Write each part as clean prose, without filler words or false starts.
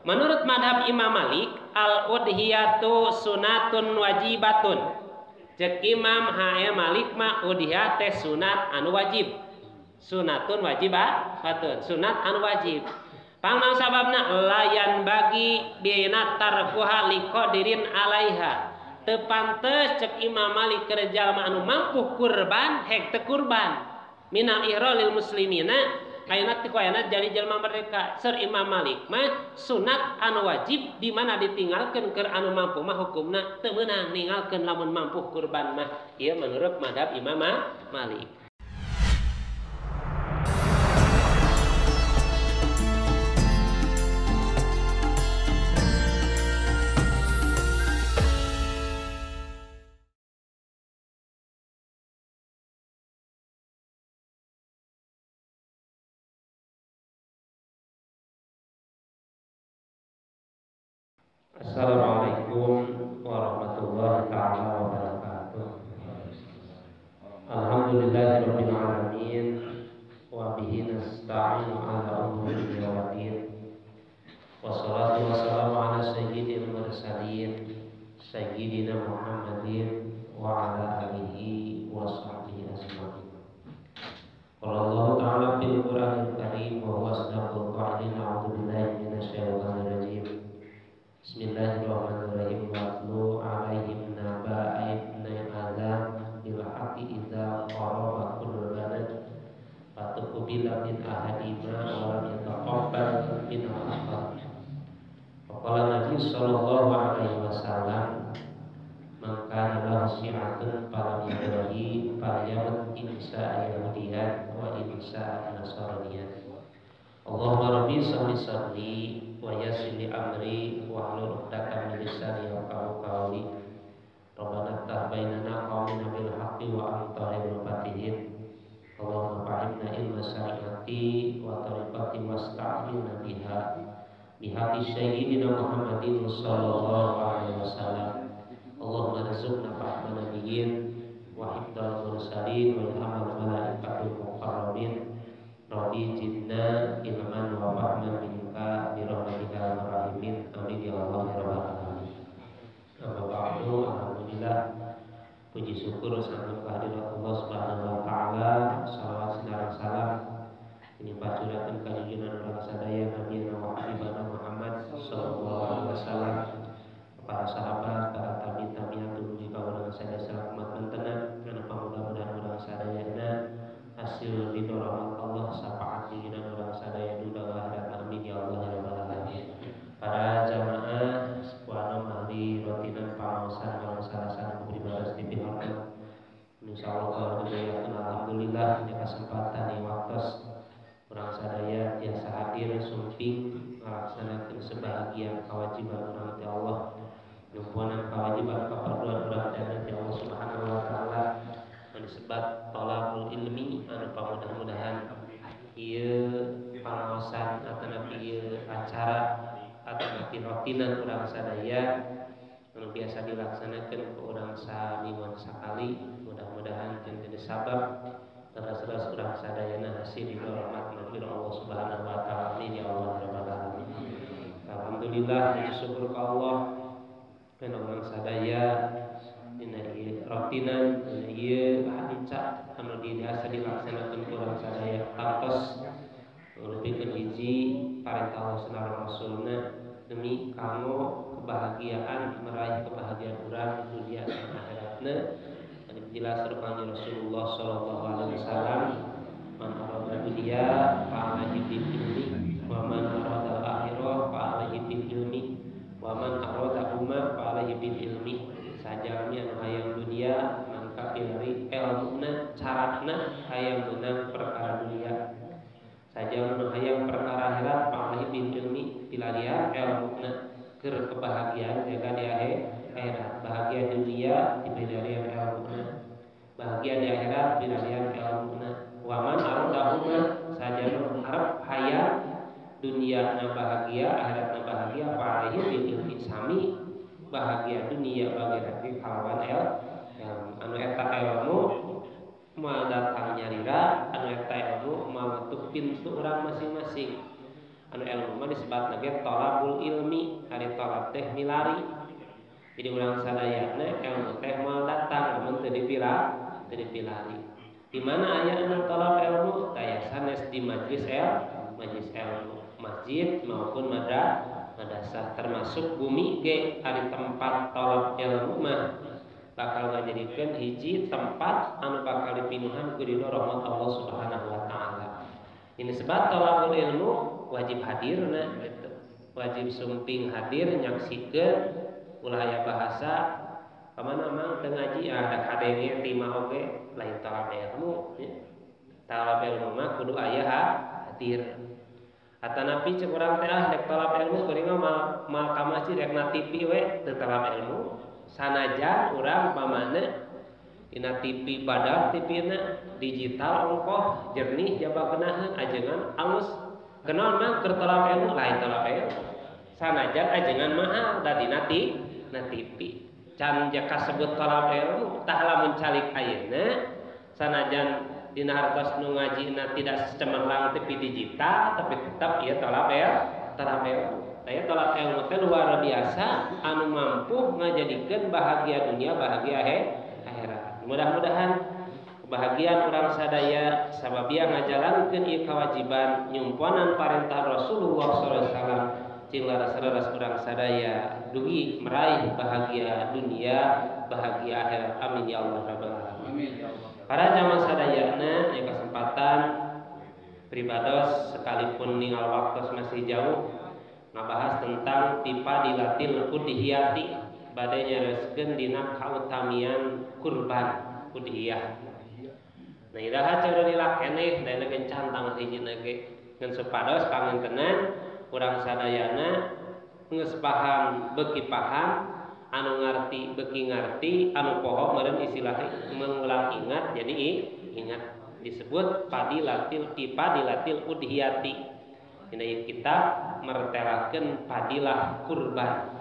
Menurut madhab Imam Malik, al-udhiyatu sunatun wajibatun. Cek Imam Malik mah udhiyah teh sunat anu wajib. Sunatun wajibatun, sunat anu wajib. Pangmang sababna layan bagi bina tarkuha liqadirin alaiha. Teu pantes cek Imam Malik keur jalma anu mampu kurban hek teu kurban. Minal ihralil muslimina ayeuna ti koyana jadi jalma merdeka. Seur Imam Malik mah sunat anu wajib di mana ditinggalkeun keur anu mampu mah hukumna teu meunang ninggalkeun lamun mampu kurban mah. Ieu menurut madhab Imam Malik. Assalamualaikum warahmatullahi taala wabarakatuh. Alhamdulillahirabbil alamin wa bihi nasta'inu ala umuri dunya waddin. Wassalatu wassalamu ala sayyidil mursalin sayyidina Muhammadin wa ala alihi wa sahbihi ajma'in. Qala Allah ta'ala fil Qur'anil Karim wa huwa asdaqul qa'ilin. A'udzu billahi minasyaitonir rajim. Bismillahirrahmanirrahim. Watlu alaihim naba'a ibni Adam bil haqqi idza qaraba qurbanan fatuqbila min ahadima wa lam yataqabbal min al-akhar. Faqala Nabi sallallahu alaihi wasallam, man kana lahu syi'atun falam yadri falyamut insa yahudiyan wa insa nasraniyan. Allahumma rabbi salli wa yassir li amri wa hlul 'uqdatam min lisani yafqahu qawli. Rabbana iftah bainana qawmina bil haqqi wa anta khairul fatihin. Allahumma fa'inna ilma syari'ati wa tariqati wasta'inna biha bihaqi sayyidina Muhammadin sallallahu alaihi wasallam. Allahumma rizqna fahma nabiyyin wa hifdzal mursalin wa ilhamal malaikatul muqarrabin. Rabbi zidna ilman wa fahman minka bi rahmatika ya rahimin. Amin ya Allah ya rabbal alamin. Amma ba'du, alhamdulillah, puji syukur sangat kehadirat Allah Subhanahu wa taala. Salawat sinarang salam ini pacurakeun ka junjungan urang sadaya Nabi Muhammad sallallahu alaihi wasallam, para sahabat, para tabi'in tumuju ka urang sadaya salamat mentenan. Kana mudah-mudahan urang sadayana hasil ridho rahmat Allah syafaat junjungan urang sadaya duda akhirat. Amin ya Allah ya rabbal alamin. Para jamaah sepuana mahdi rotinan pangaosan urang sarasana beribadah di pihak insyaallah alhamdulillah nya kesempatan di waktos urang sadaya tiasa hadir sumping ngalaksanakeun sebahagian kewajiban urang ti Allah, nyumpeunan kewajiban kafarduan urang ti Allah Subhanahu wa taala disebut thalabul ilmi. Anu pamudah-mudahan ieu pangaosan ataupun ieu acara ataupun rotinan urang sadaya anu biasa dilaksanakeun ku urang samingguan sakali, mudah-mudahan jadi sabab teras-teras urang sadayana hasil ridho rahmat Allah Subhanahu wa taala. Amin ya Allah rabbal alamin. Alhamdulillah, puji syukur ka Allah kana urang sadaya dina ieu rotinan ieu hadica anu biasa dilaksanakeun ku urang sadaya kantos lebihkeun hiji parentah Allah sareng Rasulna demi kanggo kebahagiaan, meraih kebahagiaan urang dunia dan akhiratna. Dan jelas rupanya Rasulullah sallallahu alaihi wasallam, man arada dunya fa alaihi bil ilmi wa man arada al-akhirah fa alaihi bil ilmi wa man arada umma fa alaihi bil ilmi. Sajamnya anu hayang dunia mangka pilari ilmuna carana hayang meunang perkara dunia. Saja anu hayang perkara akhirat fa alaihi bil ilmi pilarian ilmuna keur kebahagiaan jaga di akhirat. Bahagia dunia dipilarian ilmuna, bahagia di akhirat dipilarian ilmuna. Wa man aradahuma saja anu harap hayang dunia na bahagia akhirat na bahagia fa alaihi bil ilmi sami bahagia dunia bagi kalawan anu eta ilmu mau datang nyarira, anu eta ilmu mau tutup pintu orang masing-masing. anu ilmu mah disebutna ge thalabul ilmi, ari thalab teh milari. Jadi urang sadayana ilmu teh moal datang namun teu dipilari. Di mana aya anu thalab ilmu? Taya sanes di majlis ilmu, masjid maupun madrasah, termasuk bumi ge ari tempat thalab ilmu mah bakal ngajadikeun hiji tempat anu bakal dipinuhan ku ridho rahmat Allah Subhanahu wa taala. Ini sebab thalabul ilmu wajib hadirna gitu. Wajib sumping hadir nyaksikeun ulah aya bahasa pamana mang teu ngaji ada kadenge tima oge lain thalab ilmu ya. Thalab ilmu mah kudu aya hadir. Atanapi cek urang teh dek thalab ilmu kuring mal ka masjid rek na TV we teu thalab ilmu. Sanajan urang pamana dina TV badak TV-na digital ongkoh jernih jaba geunaheun ajengan alus. Kenaon mah keur thalab ilmu lain thalab ilmu. Sanajan ajengan mahal da dina TV. Can jaka sebut thalab ilmu tah lamun calik ayeuna sanajan dina hartos nu ngajina tidak secemerlang TV digital tapi tetap ieu thalab ilmu. Aya thalab ilmu teh luar biasa anu mampu ngajadikeun bahagia dunia bahagia akhirat. Mudah-mudahan kebahagiaan urang sadaya sababia ngajalankeun ieu kewajiban nyumponan parentah Rasulullah sallallahu alaihi wasallam cing laras-laras urang sadaya dugi meraih bahagia dunia bahagia akhirat. Amin ya Allah rabbal alamin. Amin ya Allah. Para jamaah sadayana aya kesempatan pribados sekalipun ningal waktu masih jauh ngabahas tentang fadilatil udhiyati bade nyareskeun dina kautamian kurban udhiyah. Nah iraha cara dilakeneh da gencan tanggal hijina ge ngan supados pangantenan urang sadayana geus paham beuki paham anu ngarti beuki ngarti anu poho meureun istilahna mengulang ingat jadi ingat disebut fadilatil udhiyati. Dina kitab mertelakeun fadilah kurban.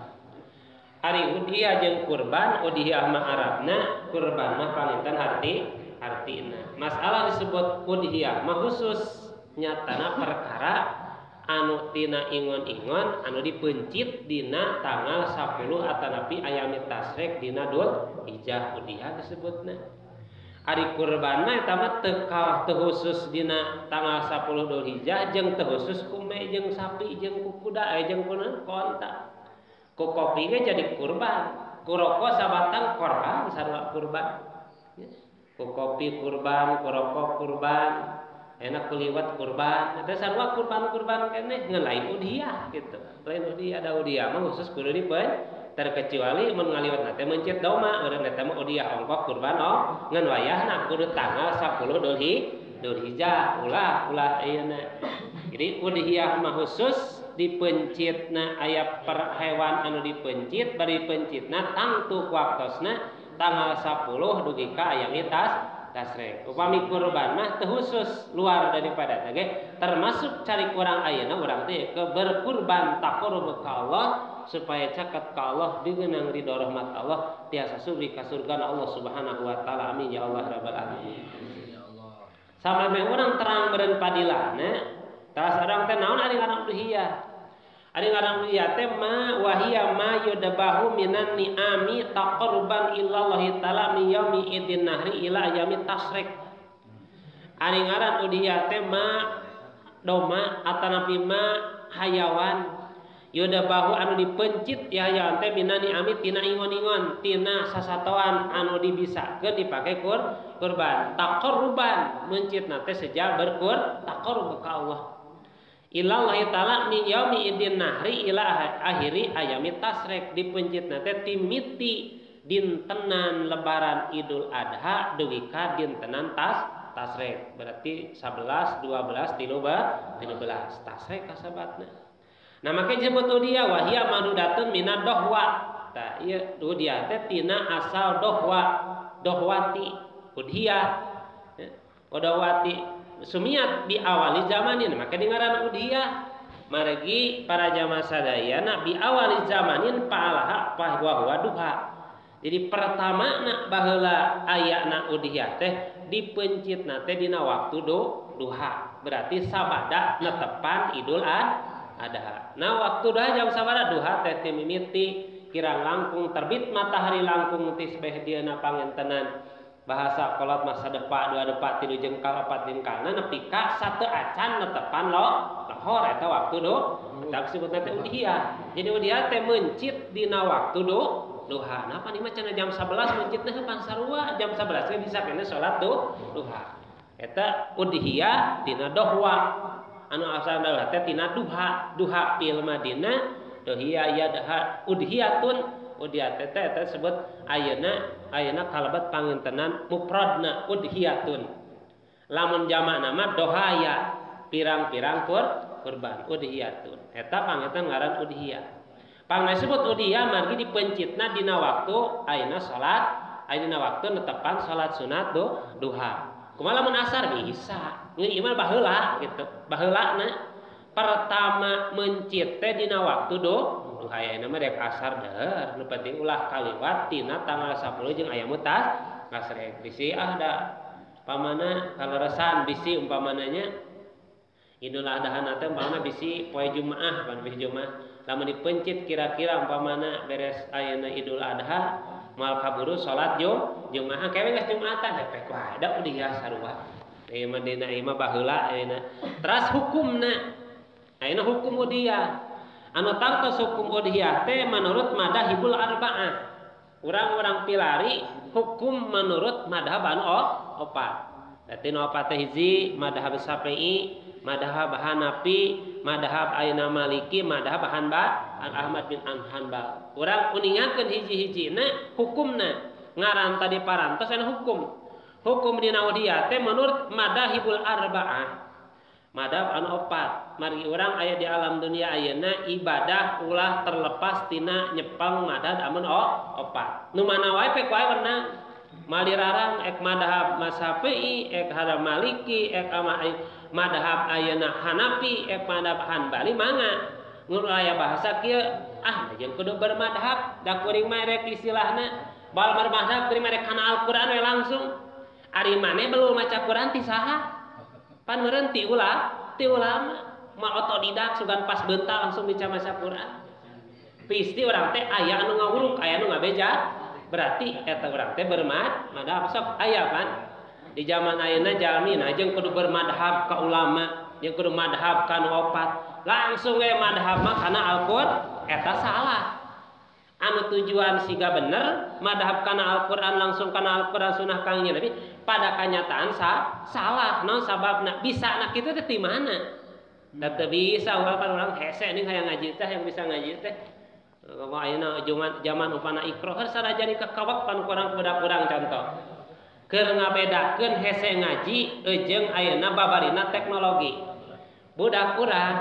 Ari udhiyah jeung kurban, udhiyah mah Arabna, kurban mah panginten artina. Masalah disebut udhiyah mah khusus nyatana perkara anu tina ingon-ingon anu dipencit dina tanggal 10 atanapi ayami tasrek dina Dzul Hijjah udhiyah disebutna. Ari kurban mah eta mah teu khusus dina tanggal 10 Dzul Hijjah jeung teu khusus kume jeung sapi jeung kuda jeung konta. Ku kopi ge jadi kurban, ku rokok sabatang korban sarua kurban. Ku kopi kurban, ku rokok kurban, enak kuliwat kurban. Eta sarua kurban-kurban keneh ngan lain udhiyah gitu. Lain udhiyah da udhiyah mah khusus kudu dipen terkecuali mun ngaliwatna teh mencit doma urang eta mah udhiyah ongkos kurban ngan wayahna kudu tanggal 10 Dzul Hijjah ulah ayeuna. Jadi udhiyah mah khusus dipencitna aya per hewan anu dipencit bari pencitna tangtu waktosna tanggal 10 dugi ka ayami tasrek. Upami kurban mah teu khusus luar daripada teh termasuk cari kurang ayeuna urang teh berkurban taqarrub ka Allah supaya caket ka Allah digeunang ridho rahmat Allah tiasa subri ka surga Allah Subhanahu wa taala. Amin ya Allah rabbal alamin. Ya Allah. Sampai urang terang beureun padilahna tas urang teh naon ari ngaran udhiyah. Ari ngaran udhiyah teh ma wahiya ma yudabahu minan ni'ami taqarruban illallahi ta'ala min yaumi idin nahri ila ayami tasrek. Ari ngaran udhiyah teh ma doma atanapi ma hayawan yudabahu anu dipencit ya hayawan teh minan ni'ami tina ingon-ingon tina sasatoan anu dibisakeun dipake kurban. Taqarruban mencitna teh seja taqarrub ka Allah. Ilallahi ta'ala min yaumi idin nahri ila akhiri ayami tasrek dipencitna teh timiti dintenan lebaran Idul Adha dugi ka dintenan tasrek berarti 11 12 13 tasrek kasabatna. Nah make disebut udhiyah wahia manudatun minad dohwa. Tah ieu udhiyah teh tina asal dohwati udhiyah udhawati sumiat di awali zamanin maka ngaran udhiyah margi para jamaah sadayana bi awali zamanin pa'alaha wa duha. Jadi pertama na baheula ayana udhiyah teh dipencitna teh dina waktu duha berarti sabada netepan Idul adha. Nah waktu dah jam sabaraha duha teh ti mimiti kirang langkung terbit matahari langkung ti sabehdiana pangentenan bahasa kolot masa depa dua depa tilu jengkal opat jengkalna nepi ka sateu acan netepan lohor eta waktu do tak disebutna teh udhiyah. Jadi udhiyah teh mencit dina waktu duha. Nah pan ieu cenah jam 11 mencitna heupan sarua jam 11 ge bisa kene salat duha. Eta udhiyah dina dohwa. Anu asalna teh tina duha fil madina dohiya yadha udhiyatun udhiyat teh eta disebut ayeuna kalebat pangintenan mufradna udhiyatun. Lamun jamakna mah dohaya pirang-pirang kurban udhiyatun. Eta panginten ngaran udhiyah. Pangna disebut udhiyah margi dipencitna dina waktu ayeuna salat ayeuna waktu netepan salat sunat duha. Kumaha lamun asar bisa. Ngeun ieu mah baheula gitu. Baheulana pertama mencit teh dina waktu duha ayeuna mah rek asar deuh. Nu penting ulah kaliwat tina tanggal 10 jeung aya mutas ngasrek bisi da pamana kaleresan bisi umpamananya Idul Adha teh umpamana bisi poe Jumaah pan bisi Jumaah lamun dipencit kira-kira umpamana beres ayeuna Idul Adha moal kaburu salat Jumaah kewe geus Jumatan hepek wae da udhiyah sarua. Ieu mah dina ieu mah baheula ayeuna. Teras hukumna ayeuna hukum udhiyah. Anu tangtos hukum udhiyah teh menurut madzhabul arba'ah. Urang-urang pilari hukum menurut madzhab anu opat. Berarti nu opat teh hiji madzhab Syafi'i, madzhab Hanafi, madzhab ayeuna Maliki, madzhab Ahmad bin Hanbal. Urang uningakeun hiji-hijina hukumna. Ngaran tadi parantos anu hukum. Hukum dina udhiyah teh menurut madzhabul arba'ah. Madzhab anu opat. Margi urang aya di alam dunia ayeuna ibadah ulah terlepas tina nyepang madzhab amun opat. Nu mana wae pek wae wenang. Malirarang ek madhab Syafi'i, ek hadap Maliki, ek madhab ayeuna Hanafi, ek madhab Hanbali mangga. Mun aya bahasa kieu jeung kudu bermadhab, da kuring mah rek istilahna bal bermadhab kuring mah rek kana Al-Qur'an we langsung. Ari maneh belum maca Qur'an ti saha? Pan meureun ti ulama, mal otodidak sugan pas beuntal langsung bisa maca Qur'an. Pisti urang teh aya anu ngawuruk, aya anu ngabeja. Berarti eta urang teh bermadhab sok aya kan di zaman ayeuna jalmi jeung kudu bermadhab ka ulama jeung kudu madhab ka nu opat langsung we madhab mah kana Al-Qur'an eta salah. Anu tujuan siga bener madhab kana Al-Qur'an langsung kana Al-Qur'an sunah kangjeng Nabi pada kanyataan salah. Naon sababna bisa anak kitu teh ti mana? Teu bisa urang hese ning hayang ngaji teh yang bisa ngaji teh. Kalau ayeuna zaman upana Iqra sarajana kakawak pan kurang budak-urang contoh. Keur ngabedakeun hese ngaji jeung ayeuna babarina teknologi. Budak urang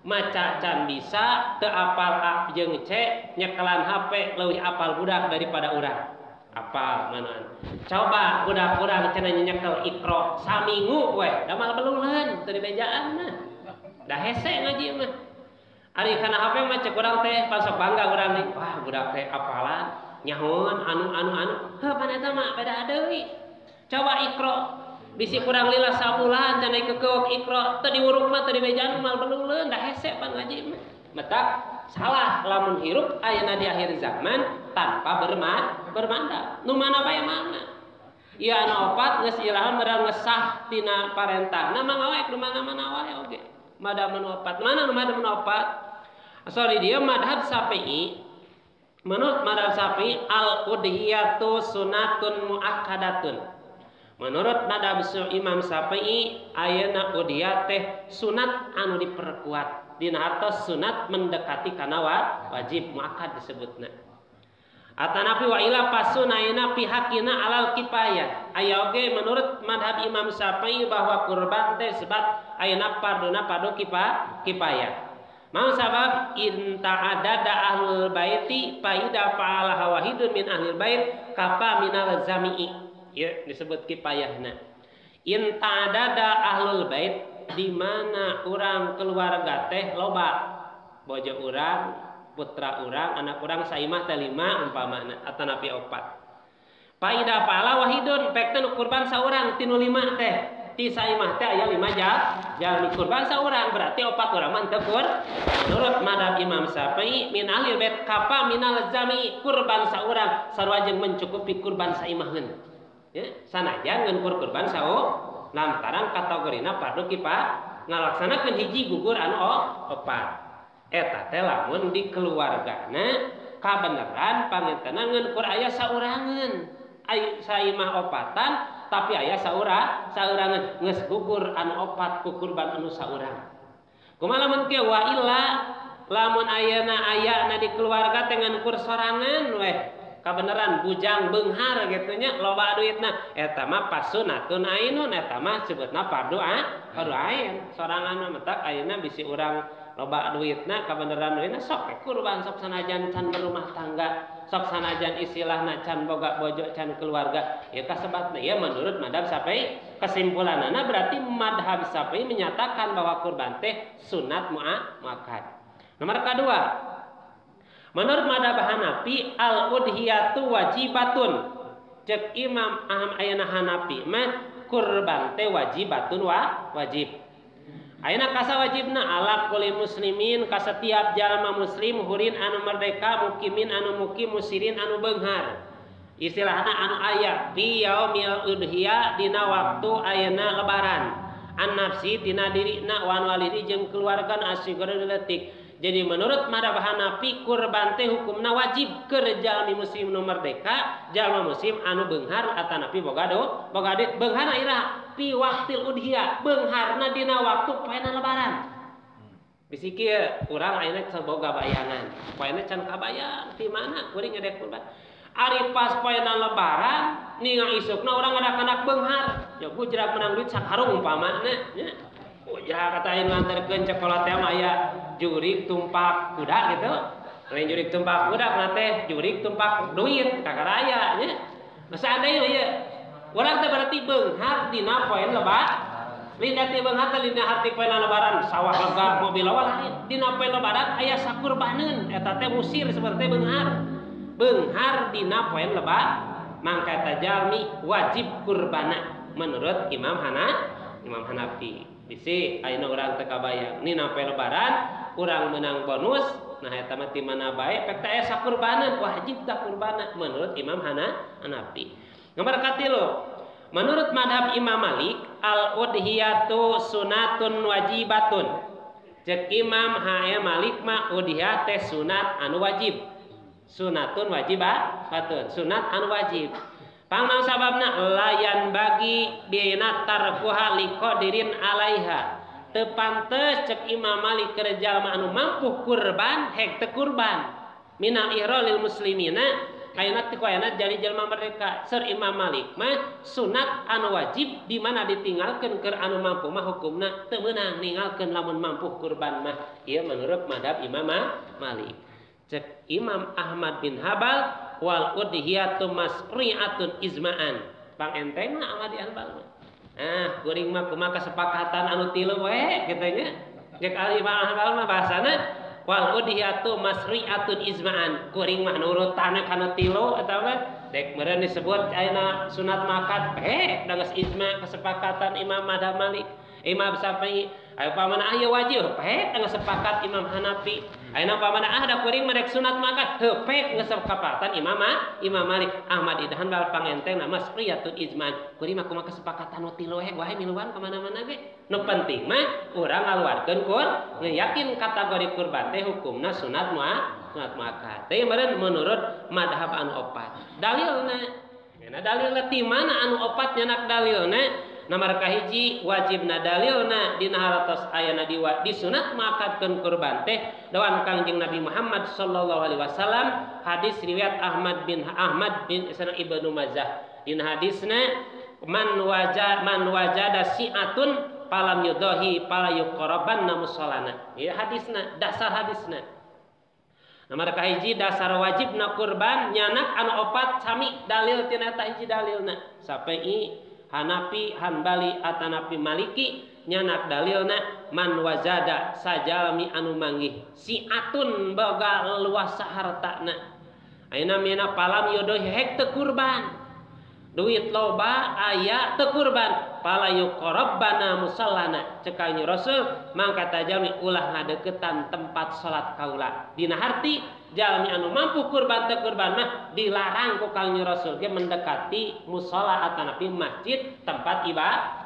maca can bisa teu apal A jeung C nyekelan HP leuwih apal budak daripada urang. Apal manaan. Coba budak urang cenah nyekel Iqra saminggu we da mal beluleuhan teu dibejaan mah. Da hese ngaji mah. Ari kana HP mah cek urang teh pasok bangga urang nih. Wah, budak teh apalan, nyahoon anu. Heuh pan eta mah beda deui. Coba Iqra bisi kurang lila sabulan cenah kekeuk Iqra teu diuruk mah teu dibejaan mal beluleuh da hese pan ngaji mah. Metak salah lamun hirup ayeuna di akhir zaman tanpa bermandap. Nu mana bae mana. Ieu anu opat geus ilahan merang ngesah tina parentahna mangga wae nu mana-mana wae oge. Madhab anu opat. Mana nu madhab anu opat? Sorry dia madhab Syafi'i. Menurut madhab Syafi'i al-udhiyatu sunatun muakkadatun. Menurut madhab Imam Syafi'i ayeuna udhiyah teh sunat anu diperkuat. Dina hartos sunat mendekati kana wajib muakkad disebutna. Atanapi wa ila pasun ayeuna pihakina alal kifayah. Aya oge menurut madhab Imam Syafi'i bahwa kurban teh sebat ayeuna parduna fardu kifayah. Mau sabab inta adada ahlul baiti faida fa'ala wahidun min ahlil bait kafa minal zami'i. Ya disebut kifayahna. Inta adada ahlul bait di mana urang keluarga teh loba. Bojo urang, putra urang, anak urang saimah teh 5 umpamana atanapi 4. Faida fa'ala wahidun pek teh kurban saurang tinu 5 teh. ti saimah teh aya 5 jalmi kurban saurang berarti 4 urang mah teu menurut madhab Imam Syafi'i min ahli bait kapa minal jami kurban saurang sarua jeung mencukupi kurban saimaheun ya sanajan ngeun kurban lantaran kategorina fardu kifayah ngalaksanakeun hiji gugur anu 4 eta teh lamun di keluargana kabeneran pangintenna ngeun kur aya saurangeun aya saimah 4-an tapi aya saurangeun geus gugur anu 4 ku kurban anu saurang kumaha lamun kieu wa illa lamun ayana di keluarga teh ngeun kur sorangan weh kabeneran bujang beunghar gitu nya loba duitna eta mah pasunatun ainun eta mah sebutna fardu ain sorangan mah tak ayeuna bisi urang loba duitna kabeneran duitna sok kurban sok sanajan can berumah tangga sok sanajan istilahna can boga bojo can keluarga ya kasebatna ya menurut madhab Syafi'i kesimpulanana berarti madhab Syafi'i menyatakan bahwa kurban teh sunat muakkad. Nomor kedua menurut madhab Hanafi al-udhiyatu wajibatun cek Imam Ayyana Hanafi mah kurban teh wajibatun wajib ayeuna kasa wajibna ala kulli muslimin ka setiap jalma muslim hurin anu merdeka mukimin anu mukim musirin anu beunghar istilahna anu aya fi yaumil udhiyah dina waktu ayeuna lebaran an nafsi tina dirina wan walidi jeung keluarga asigara leutik. Jadi menurut madhab Hanafi kurban teh hukumna wajib keur jalmi muslim nu merdeka jalma muslim anu beunghar atanapi boga duit beungharna ira fi waqtil udhiyah beungharna dina waktu poena lebaran bisi kieu urang ayeuna boga bayangan poena can kabayang di mana kuring ngedek kurban ari pas poena lebaran ningal isukna urang ngadak-ngadak beunghar ya bujrag menang duit sakarung umpamana nya ya katain nganterkeun cokolat teh mah aya jurig tumpak kuda gitu. Lain jurig tumpak kuda kana teh jurig tumpak duit kakaraya nya. Nah seandainya ieu urang teh berarti beunghar dina poe lebaran. Lina teh beunghar teh dina harti poe lebaran sawah lega mobil lain dina poe lebaran aya sakurbaneun eta teh musir seperti beunghar. Beunghar dina poe lebaran mangka eta jalmi wajib kurbana menurut Imam Hanafi. Bisi ayeuna urang teu kabayang nina poe lebaran urang menang bonus nah eta mah ti mana bae pek teh aya sakurbanan wajib tah kurbana menurut Imam Hanafi. Nomor 3 menurut madhab Imam Malik al udhiyatu sunatun wajibatun cek Imam Malik mah udhiyah teh sunat anu wajib sunatun wajibatun sunat anu wajib. Pangdang sababna layan bagi bina tarkuha liqadirin alaiha teu pantes cek Imam Malik keur jalma anu mampu kurban hek teu kurban minal ihralil muslimina ayeuna teu koyana jadi jalma merdeka seur Imam Malik mah sunat anu wajib di mana ditinggalkeun keur anu mampu mah hukumna teu meunang ninggalkeun lamun mampu kurban mah ieu menurut madhab Imam Malik. Cek Imam Ahmad bin Habal wal udhiyatu masri'atun izma'an pang enteng mah Ahmad bin Habal kuring mah kumaha kesepakatan anu tilu we kitu nya geuk Imam Habal mah bahasana wal udhiyatu masri'atun izma'an kuring mah nurutan kana tilu atawa dek meureun disebut ayeuna sunat makan da geus ijma kesepakatan Imam Madhab Malik Imam Syafi'i ayo pamana aya wajib heup geus sepakat Imam Hanafi ayeuna pamana da kuring merek sunat makan heup geus sepakatan Imam Malik Ahmad bin Hanbal pangenteng na masriyatun ijma kuring mah kumaha kesepakatan nu tilu wae miluan ka mana-mana ge nu penting mah urang ngaluarkeun yakin kategori kurban teh hukumna sunat makan teh meureun menurut madhab anu opat dalilna nya dalilna ti mana anu opat nyanak dalilna nomor kahiji wajibna dalilna dina haratos ayana di sunat makatkeun kurban teh dawan Kangjeng Nabi Muhammad sallallahu alaihi wasallam hadis riwayat Ahmad bin Ibnu Majah dina hadisna man wajada si'atun falam yudahi fala yuqrabanna musallana ieu hadisna dasar hadisna. Nomor kahiji dasar wajibna kurban nyanak anu opat sami dalil tina eta hiji dalilna Syafi'i Hanafi, Hanbali, atanapi Maliki nyanak dalilna man wazada sajalmi anu manggih si'atun boga luas hartana ayeuna mina palam yodoh hek teu kurban duit loba aya teu kurban fala yuqrabbana musallana cek kanjeng Rasul mangka ta jalmi ulah ngadeukeutan tempat salat kaula dina harti jalmi anu mampu kurban teu kurban mah dilarang ku kanjeng Rasul ge mendekati musala atanapi masjid tempat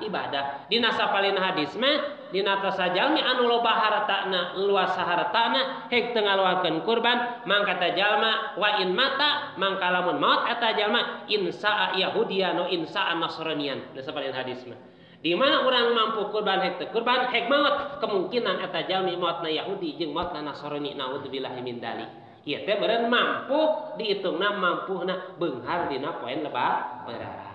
ibadah dina sapalina hadis mah dina tasa jalmi anu loba hartana luas hartana hek teu ngaluarkeun kurban mangka ta jalma wa in mata mangka lamun maot eta jalma insa yahudian no insa nasranian dina sapalina hadis mah di mana orang mampu kurban hek teu kurban hek maot kemungkinan eta jalmi maotna Yahudi jeung maotna Nasrani naudzubillahi min dzalik ieu teh beureun mampu dihitungna mampuna beunghar dina poen lebaran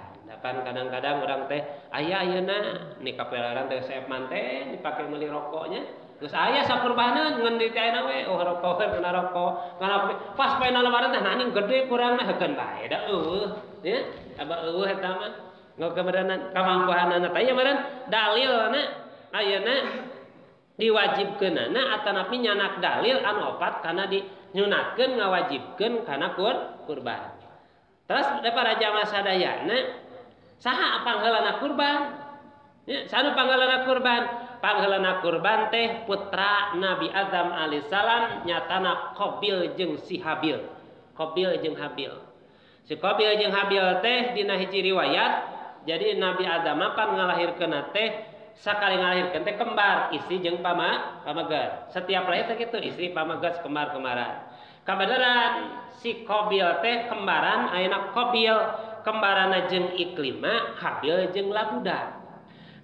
kan kadang-kadang orang teh aya ayeuna ni kapelaran teh sepan teh dipake meuli rokoknya geus aya sakurbanan ngan di teh we rokok kena rokok kana pas poena lebaran teh anjing gede kurangna heukeun bae da ya aba eta mah ngokemeranan kamampuhanana teh aya meureun dalilna ayeuna diwajibkeunana atanapi nyanak dalil anu opat kana dinyunatkeun ngawajibkeun kana kurban terus para jamaah sadayana saha pangheulana kurban ya sanu pangheulana kurban pangheulana kurban teh putra Nabi Adam alaihissalam nyatana Qabil jeung si Habil Qabil jeung Habil si Qabil jeung Habil teh dina hiji riwayat jadi Nabi Adam pan ngalahirkeun teh sakali ngalahirkeun teh kembar istri jeung pamagar setiap lahir teh kitu istri pamagar kembar-kembaran kabeneran si Qabil teh kembaran ayeuna Qabil kembarana jeung Iklima Habil jeung Labuda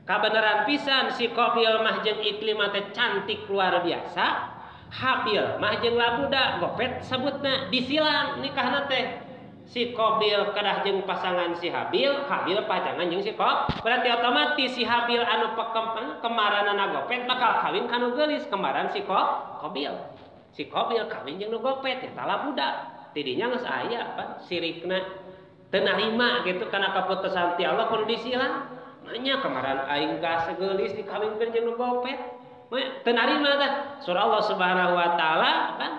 kabeneran pisan si Qabil mah jeung Iklima teh cantik luar biasa Habil mah jeung Labuda gopet sebutna disilang nikahna teh si Qabil kedah jeung pasangan si Habil pacangan jeung si Qabil berarti otomatis si Habil anu kembaranana gopet bakal kawin kanu geulis kembaran si Qabil si Qabil kawin jeung nu gopet eta Labuda tidinya geus aya apa sirikna teu narima gitu kana kaputusan ti Allah kudu disilang nya kemaran aing gas segeulis dikawinkeun jeung nu gopet teu narima tah surah Allah Subhanahu wa taala kan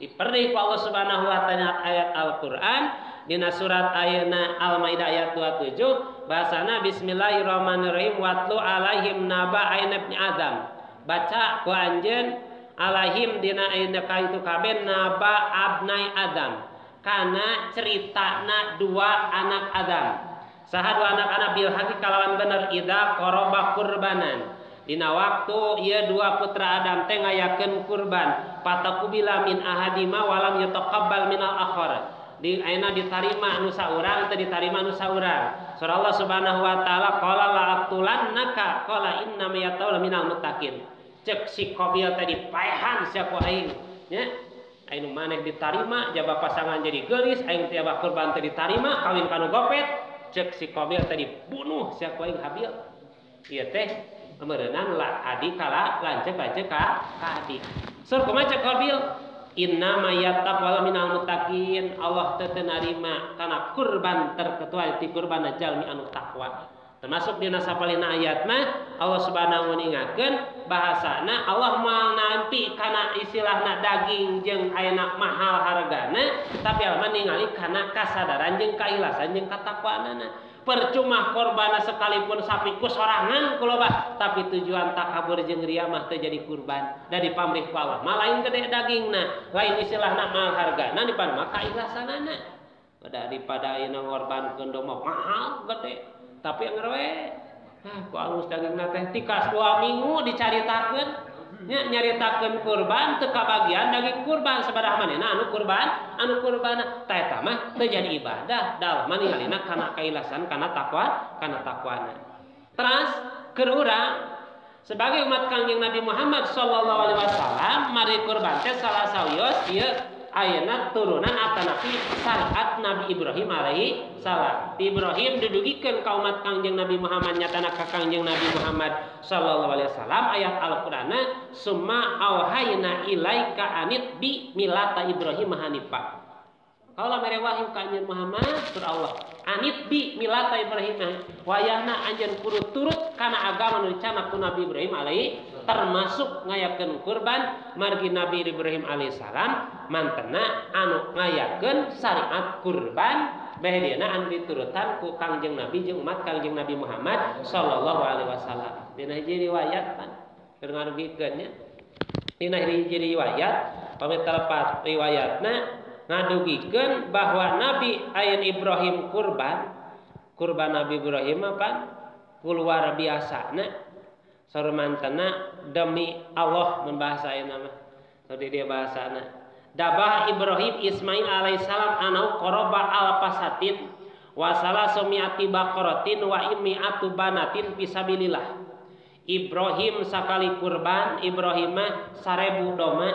diperi ku Allah Subhanahu wa taala ayat Al-Qur'an dina surat ayeuna Al-Maidah ayat 27 bahasana bismillahirrahmanirrahim watlu alaihim naba aina ibn Adam baca ku anjeun alaihim dina ayeuna ka itu kabeh naba abnai Adam kana ceritana dua anak Adam saha dua anak-anak bil haqi kalawan bener ida qoroba kurbanan dina waktu ieu dua putra Adam teh ngayakeun kurban fatakubila min ahadima walam yutaqabbal minal akhar di ayeuna ditarima anu saurang teu ditarima anu saurang surah Allah Subhanahu wa taala qala la aqtulannaka qala inna mayataula minal muttaqin cek si Qabil teh dipaehan sia ku aing nya aing maneh ditarima jaba pasangan jadi geulis aing teh abah kurban teh ditarima kawin kanu gopet cek si Qabil teh dibunuh sia ku aing Habil ieu teh meureunana la adi kala lanceuk ka adi sur kumaha cek Qabil inna mayattaqwa minal muttaqin Allah teh teu narima kana kurban terkecuali ti kurban jalmi anu takwa termasuk dina sapalina ayat mah Allah Subhanahu wa ningakeun bahasana Allah moal nampi kana istilahna daging jeung ayeuna mahal hargana tapi Allah ningali kana kasadaran jeung kailasan jeung katakwaanana percuma korban sekalipun sapi ku sorangan kuloba tapi tujuan takabur jeung ria mah teu jadi kurban dari pamrih ku Allah mah lain gede dagingna lain istilahna mahal hargana dipan mah kailasanana daripada ayeuna ngorbankeun domah mahal gede tapi yang ngerewe ku alus dagingna teh tikas 2 minggu dicaritakeun nya nyaritakeun kurban teu kabagian daging kurban sabaraha manehna anu kurban tah eta mah teu jadi ibadah da mah ningalina kana kailasan kana takwana terus keur urang sebagai umat Kangjeng Nabi Muhammad sallallahu alaihi wasallam mari kurban teh salah sawios ieu ayeuna turunan atanapi syariat Nabi Ibrahim alaihi salam. Ibrahim didugikeun ka umat Kangjeng Nabi Muhammad nyatana ka Kangjeng Nabi Muhammad sallallahu alaihi wasallam ayat Al-Qur'anna summa auhayna ilaika anit bi milata Ibrahim hanifa. Kaula mere wahyu ka anjeun Muhammad surah Allah anit bi milata Ibrahim wayahna anjeun kudu turut kana agama nu dicanang ku Nabi Ibrahim alaihi termasuk ngayakeun kurban margi Nabi Ibrahim alaihissalam mantena anu ngayakeun syariat kurban baheudina anu diturutan ku Kangjeng Nabi jeung umat Kangjeng Nabi Muhammad sallallahu alaihi wasallam. Dina hiji riwayat keur ngarugikeun nya. Dina hiji riwayat pami telepat riwayatna ngadugikeun bahwa Nabi ayeuna Ibrahim kurban Nabi Ibrahim apa luar biasana sarumantana demi Allah membahasa ayeuna mah. Tadi dia bahasana dabah Ibrahim Ismail alaihissalam anau qoroba alpasatin wa salasumiati baqaratin wa imiatu banatin fisabilillah. Ibrahim sakali kurban Ibrahim mah 1000 doma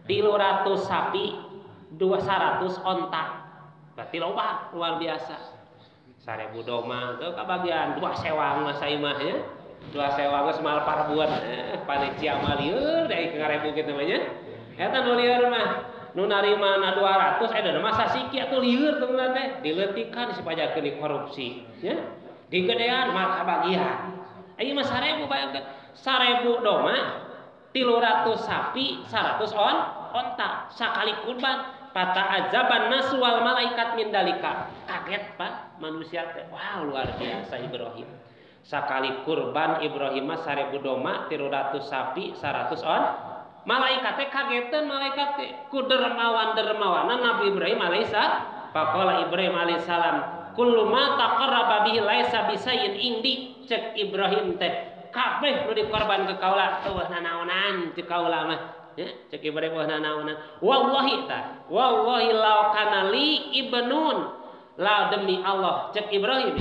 300 sapi 200 onta berarti loba luar biasa. 1000 doma teu kabagian 2 sewang mah saimah nya 2 sewang geus mal parbuan panitia mah lieur deui ngarebu kitu mah nya eta nu lieur mah nu narima na 200 ada masa siki atuh lieur temenan teh dileutikan sipajakeun di korupsi nya digedean mal kabagian. Ayo mah 1000 bayangkeun 1000 doma 300 sapi 100 onta sakali kurban pata azaban nas wal malaikat min dalika kaget Pak manusia teh wow luar biasa Ibrahim sakali kurban Ibrahim mah 1000 doma 300 sapi 100 malaikat teh kagetan malaikat teh ku dermawan-dermawana Nabi Ibrahim alaihissalam faqala Ibrahim alaihissalam kullu ma taqarraba bihi laisa bisayin indi cek Ibrahim teh kabeh nu dikorban ke kaula teuh nanaonan teu kaula mah ya cek Ibrahim teuh nanaonan wallahi law kana li ibnun la demi Allah cek Ibrahim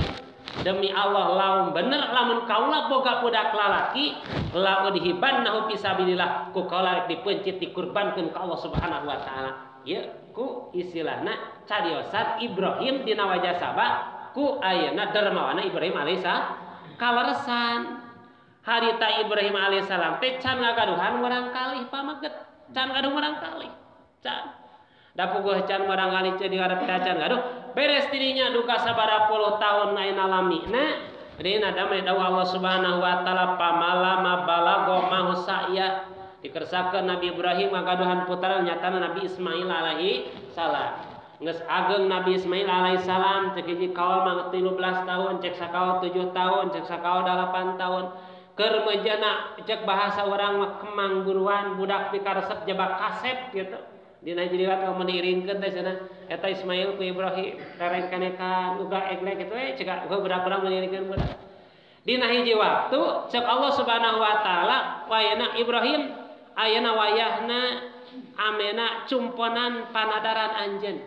demi Allah lamun bener lamun kaula boga budak lalaki la udhibannahu fisabilillah ku kaula rek dipencit dikurbankeun ka Allah Subhanahu wa taala ya ku istilahna cariosan Ibrahim dina wajah sabab ku ayeuna dermawana Ibrahim alaihissalam kaleresan harita Ibrahim alaihissalam teh can ngagaduhan urang kalih pamaget can gaduh urang kalih can da puguh can urang kalih teh diharap can gaduh beres dirinya duka sabaraha puluh tahun ayeuna lamina dina damai dawa Allah Subhanahu wa taala pamalama balago mahu sa'ya dikersakeun Nabi Ibrahim ngagaduhan putra nyatana Nabi Ismail alaihi salam geus ageng Nabi Ismail alaihissalam cek hiji kaul mah 13 tahun cek sakaul 7 tahun cek sakaul 8 tahun keur meujana cek bahasa urang mah kemang buruan budak pikaresep jebak kaset gitu dina jiriwat mah diiringkeun teh cenah eta Ismail ku Ibrahim rerengkanekan uga eglek kitu cek budak urang mengiringkeun budak dina hiji waktu cek Allah Subhanahu wa taala wayana Ibrahim ayeuna wayahna amena cumponan panadaran anjeun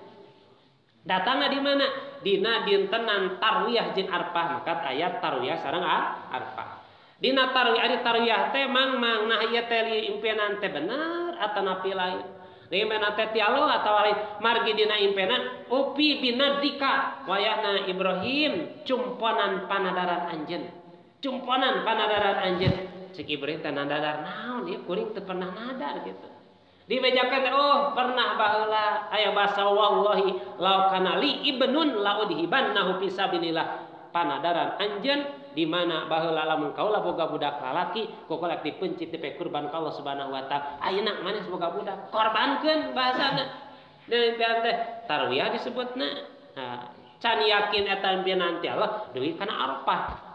datangna di mana dina dintenan tarwiyah jeung arfah maka ayat tarwiyah sareng arfah dina tarwiyah ari tarwiyah teh mang nah ieu teh impenan teh bener atawa napi lain impenan teh ti Allah atawa lain margi dina impenan upi binadika wayahna Ibrahim cumponan panadaran anjeun cek Ibrahim teh nadar naon ieu kuring teu pernah nadar gitu dibejakeun oh pernah baheula aya basa wallahi law kana li ibnun la udhibannahu fisabilillah panadaran anjeun di mana baheula lamun kaula boga budak lalaki kokolek dipencit dipe kurban ka Allah Subhanahu wa taala ayeuna manes boga budak korbankeun bahasana deui teh tarwiyah disebutna can yakin eta impian nanti Allah deui kana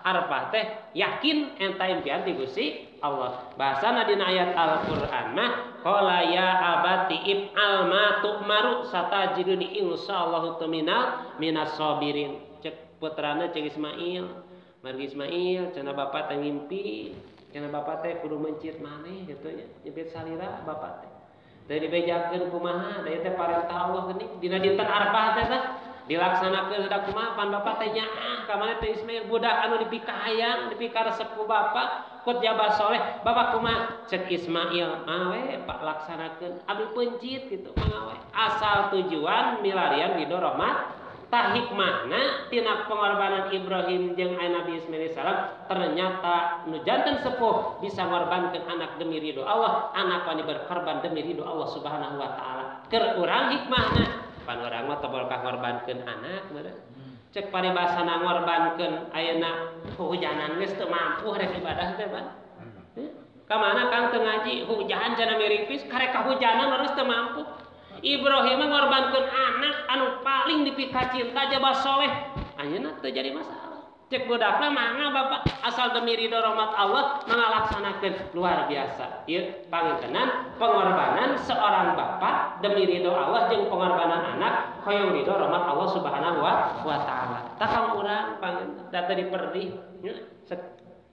arfah teh yakin eta impian ti Gusti Allah bahasana dina ayat Al-Qur'an mah qala ya abati if'al ma tu'maru satajiduni insyaallahu minas sabirin cek putrana cek Ismail margi Ismail cenah bapa teh ngimpi cenah bapa teh kudu mencit maneh kitu nya nyebet salira bapa teh teh dibejakeun kumaha da teh parentah Allah geuning dina dinten arfah teh dilaksanakeun da kumaha pan bapa teh nyaah ka maneh teh Ismail budak anu dipikahayang dipikaresep ku bapa kut jabah soleh bapa kumaha cek Ismail mawe pak laksanakeun abdi pencit kitu mawe asal tujuan milarian ridho rahmat tah hikmahna tina pengorbanan Ibrahim jeung Nabi Ismail salam ternyata nu janten sepuh bisa ngorbankeun anak demi ridho Allah anak wani berkorban demi ridho Allah Subhanahu wa taala keur urang hikmahna pan urang mah teu boleh ngorbankeun anak meureun cek paribasana ngorbankeun ayeuna hujanan geus teu mampu rek ibadah teh pan ka mana Kang teu ngaji hujan cenah miring pis karek kahujanan harus teu mampu Ibrahim ngorbankeun anak anu paling dipika cinta jabal soleh. Ayeuna teu jadi masalah. Cek budakna mangga bapak asal demi ridho rahmat Allah mangalaksanakeun luar biasa. Ieu pangintenan pengorbanan seorang bapak demi ridho Allah jeung pengorbanan anak hoyong ridho rahmat Allah Subhanahu wa taala. Takang urang panginten data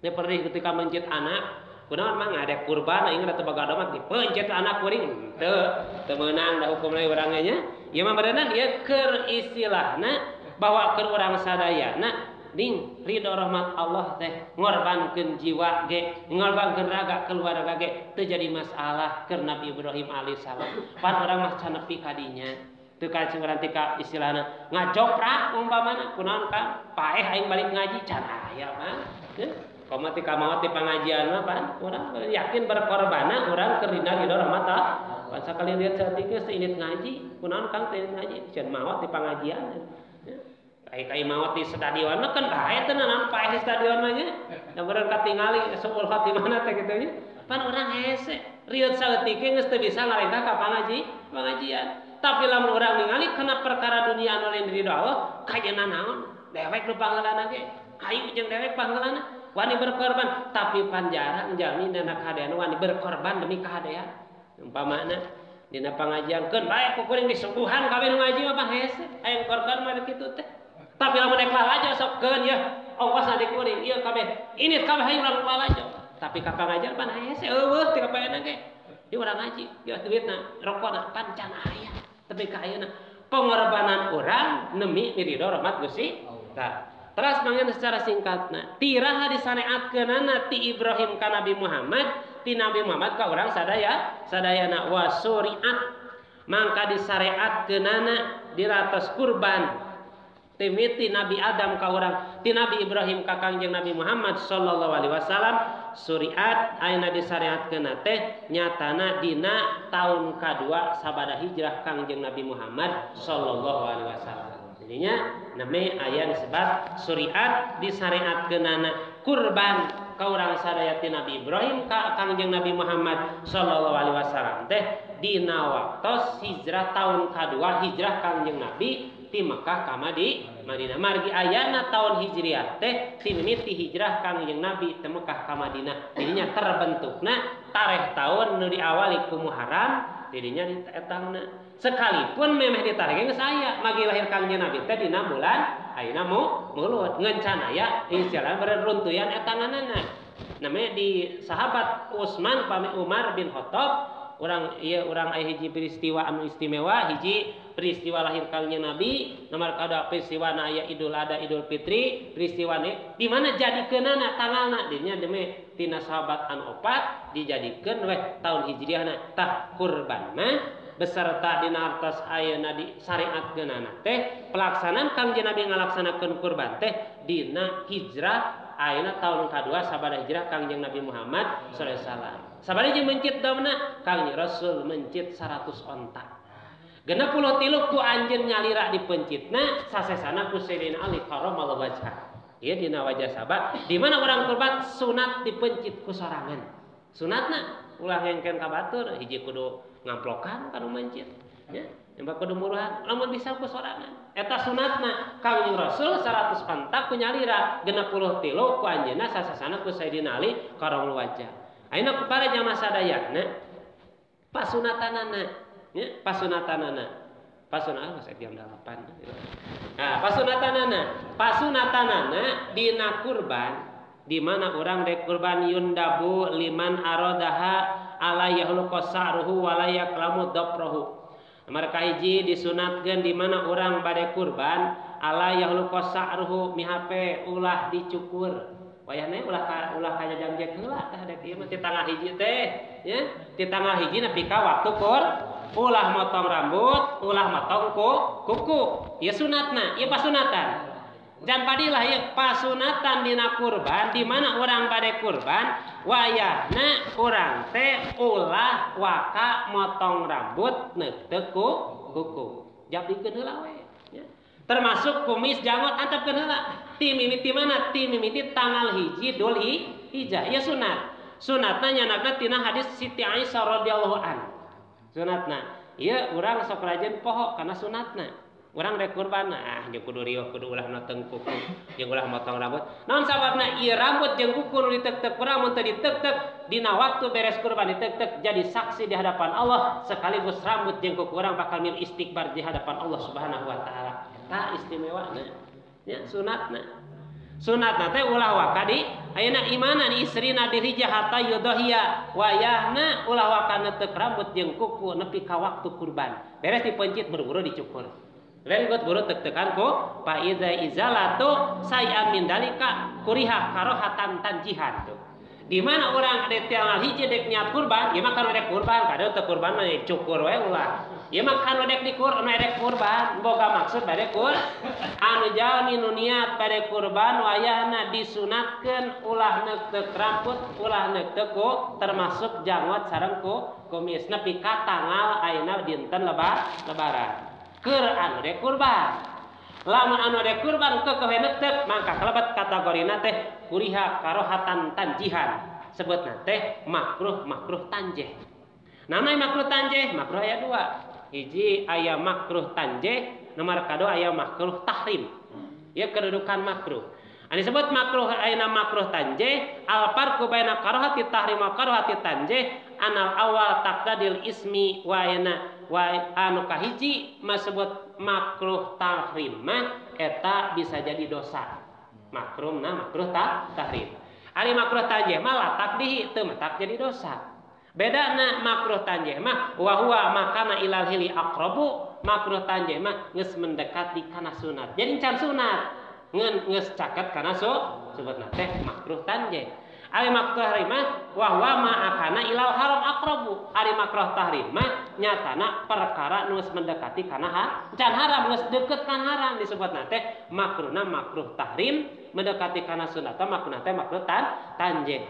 diperdi ketika mencit anak kunaon mah ngadek kurban aing ratu bagada mah dipencet anak kuring teu meunang da hukum lain urang nya. Ieu mah berenang ieu keur istilahna bahwa keur urang sadayana ding ridho rahmat Allah teh ngorbankeun jiwa ge ngorbankeun raga keluarga ge teu jadi masalah keur Nabi Ibrahim alaihissalam. Pan urang mah can nepi ka dinya teu ka urang tika istilahna ngajoprak umpamana kunaon Kang paeh aing balik ngaji can aya mah komo tika maot di pangajian mah pan urang yakin berkorbanna urang keur ridho rahmat Allah. Pan sakali lihat saeutik seinit ngaji kunaon Kang teh ngaji can maot di pangajian. Kai maot di stadion mah kan bae teh naon paeh di stadion mah nya. Da beureun katingali seul Fatimah teh kitu nya. Pan urang hese, rieut saeutik geus teu bisa ngarengka ka pangajian. Tapi lamun urang ningali kana perkara dunia anu lain ridho Allah, kayeuna naon? Dewek nu pangeulana ge. Ayu jeung dewek pangeulana wani berkorban, tapi panjarang jamin anak kahadean wani berkorban demi kahadean. Umpamana dina pangajian keun bae kukuring disuguhan kabeh nu ngaji mah hese, aya korban mah kitu teh. Tapi lamun dek lalajo sok keun ya ongkos na dikuring ieu kabeh ini kabeh hayu lamun lalajo tapi ka pangajian pan hese eueuh ti kapaeuna ge ieu urang ngaji geus duitna rokona pan can aya tapi ka ayeuna pengorbanan urang demi ridho rahmat Gusti Allah. Terus mangan secara singkatna tiraha disareatkeunana ti Ibrahim ka Nabi Muhammad ti Nabi Muhammad ka urang sadayana wa syariat mangka disareatkeunana diratos kurban timiti Nabi Adam ka urang ti Nabi Ibrahim ka Kangjeng Nabi Muhammad sallallahu alaihi wasallam syariat ayeuna disyariatkeunna teh nyatana dina taun kadua sabada hijrah Kangjeng Nabi Muhammad sallallahu alaihi wasallam. Jadinya name aya disebut syariat disyariatkeunana kurban ka urang sadaya ti Nabi Ibrahim ka Kangjeng Nabi Muhammad sallallahu alaihi wasallam teh dina waktos hijrah taun kadua hijrah Kangjeng Nabi ti Mekah ka Madinah. Margi ayana tahun Hijriah teh ti mimiti hijrah Kangjeng Nabi ti Mekah ka Madinah. Didinya terbentukna tarikh tahun nu diawali ku Muharram, didinya dietangna. Sekalipun memeh ditarikh geus aya magi lahir Kangjeng Nabi teh dina bulan ayeuna Mulud. Ngencan aya istilah bereruntuyan etanganana. Namanya di sahabat Utsman pami Umar bin Khattab urang aya hiji peristiwa anu istimewa, hiji peristiwa lahir Kangjeng Nabi, nomor kada peristiwa aya Idul Adha Idul Fitri, peristiwane di mana jadikeunana tanggalna dinya demi tina sahabat anu opat dijadikeun weh taun hijriahna tah kurban mah beserta dina artos ayeuna disyariatkeunana teh pelaksanaan Kangjeng Nabi ngalaksanakeun kurban teh dina hijrah ayeuna taun kadua sabada hijrah Kangjeng Nabi Muhammad sallallahu alaihi wasallam. Sabada jeung mencit daunna Kangjeng Rasul mencit 100 onta. 63 ku anjeun nyalira dipencitna sasesana ku Sayyidina Ali karramallahu wajhah. Ieu dina wajah sabab di mana urang kurban sunat dipencit ku sorangan. Sunatna ulah ngengkeun ka batur hiji kudu ngamplokan kanu mencit nya. Nyembah kudu muruhan lamun bisa ku sorangan. Eta sunatna Kangjeng Rasul 100 onta ku nyalira 63 ku anjeunna sasesana ku Sayyidina Ali karramallahu wajhah. Ayeuna para jamaah sadayana pasunatanana nya pasunatanana masih jam 8. Nah, pasunatanana dina kurban di mana urang rek kurban yundabu liman aradaha ala yahlu qasaruhu wala yaklamu daprahu. Marka hiji disunatkeun di mana urang bade kurban ala yahlu qasaruhu mihape ulah dicukur. Wayahna ulah kajajang jek heula tah dek ieu mah ti tangah hiji teh nya ti tangah hiji nepi ka waktu ulah motong rambut ulah motong kuku ieu sunatna ieu pasunatan jan padilah ieu pasunatan dina kurban di mana urang bade kurban wayahna urang teh ulah waka motong rambut neuteu kuku jabdikeun heula we nya termasuk kumis jangot antepkeun heula ti mimiti mana ti mimiti tanggal hiji Dzul Hijjah ya sunatna nyanagna tina hadis Siti Aisyah radhiyallahu anha sunatna Ieu urang sok rajin poho kana sunatna. Urang rek kurban jeung kudu rieuh kudu ulah noteng kuku jeung ulah motong rambut. Naon sababna ieu rambut jeung kuku nu ditek-tek urang mun teu ditek-tek dina waktu beres kurban ditek-tek jadi saksi di hadapan Allah sekaligus rambut jeung kuku urang bakal mil istighfar di hadapan Allah Subhanahu wa taala. Eta istimewana nya sunatna. Sunatna teh ulah wakadi ayeuna imanan istrina dirija hatta yudohiya wayahna ulah waka neuteuk rambut jeung kuku nepi ka waktu kurban. Beres dipencit buru-buru dicukur. Lain got buru tek-tekan ku fa iza izalatu say'an min dalika kuriha karohatan tanjihan tuh. Di mana orang ada tanggal hiji dek niat kurban, ieu mah kan dek kurban, kadeu teu kurban mah cukur we ulah. Ieu mah kan dek dikur dek kurban, boga maksud bade kur. Anu jalmi nu niat bade kurban wayahna disunatkeun ulah neuteuk rambut, ulah neuteuk ku termasuk janggot sareng ku kumis nepi ka tanggal ayeuna dinten lebaran. Keur anu dek kurban. Lamun anu dek kurban kekewe neuteuk mangka kalebet kategorina teh kuriha karohatan tanjihan. Sebutna teh makruh tanjeh. Namanya makruh tanjeh, makruh aya 2. Hiji aya makruh tanjeh, nomor kadua aya makruh tahrim. Ieu kedudukan makruh. Anu disebut makruh ayeuna makruh tanjeh, al farqu baina karohati tahrim wa karohati tanjeh anal awal taqdadil ismi wa anu kahiji masebut makruh tahrim mah eta bisa jadi dosa. Makruh tahrim. Ari makruh tanjih mah latak dihi teu matak jadi dosa. Bedana makruh tanjih mah wa huwa makana ilal hili aqrabu. Makruh tanjih mah geus mendekati kana sunat. Jadi can sunat ngeun geus caket kana sebutna teh makruh tanjih. Ari makruh tahrim mah wa huwa ma akana ilal haram aqrabu. Ari makruh tahrim mah nyatana perkara nu geus mendekati kana can haram geus deukeut kana haram disebutna teh makruhna makruh tahrim mendekati kana sunat makruhna teh makruh tanjih.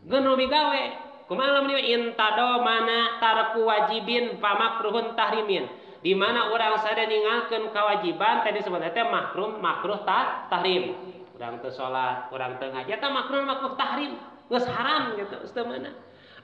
Geun bigawe kumaha lamun intado mana tarku wajibin fa makruhun tahrimin. Di mana urang sadaya ninggalkeun kewajiban tadi disebutna teh makruh tahrim. Urang teu salat, urang teu ngaji, eta makruh tahrim, geus haram gitu, teu meunah.